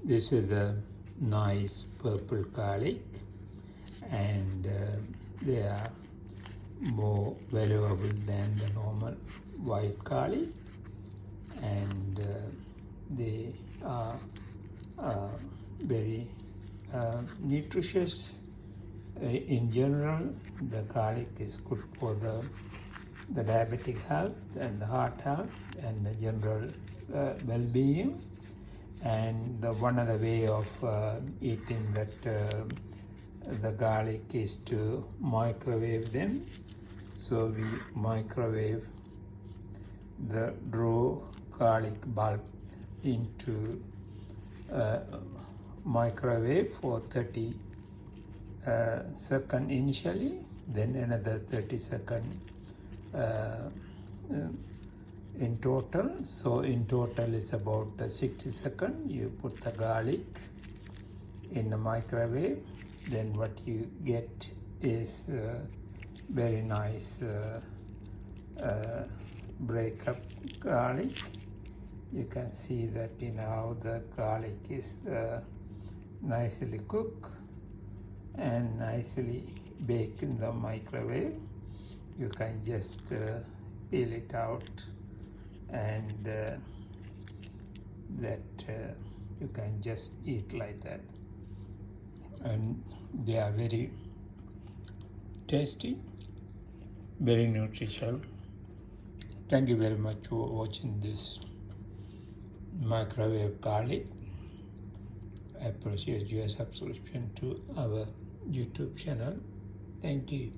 This is a nice purple garlic, and they are more valuable than the normal white garlic, and they are very nutritious. In general, the garlic is good for the diabetic health and the heart health and the general well-being. And one other way of eating the garlic is to microwave them. So we microwave the raw garlic bulb into microwave for 30 seconds initially, then another 30 seconds in total. So in total is about 60 seconds. You put the garlic in the microwave, then what you get is very nice break up garlic. You can see that how the garlic is nicely cooked and nicely baked in the microwave. You can just peel it out, and you can just eat like that, and they are very tasty, very nutritious. Thank you very much for watching this microwave garlic. I appreciate your subscription to our YouTube channel. Thank you.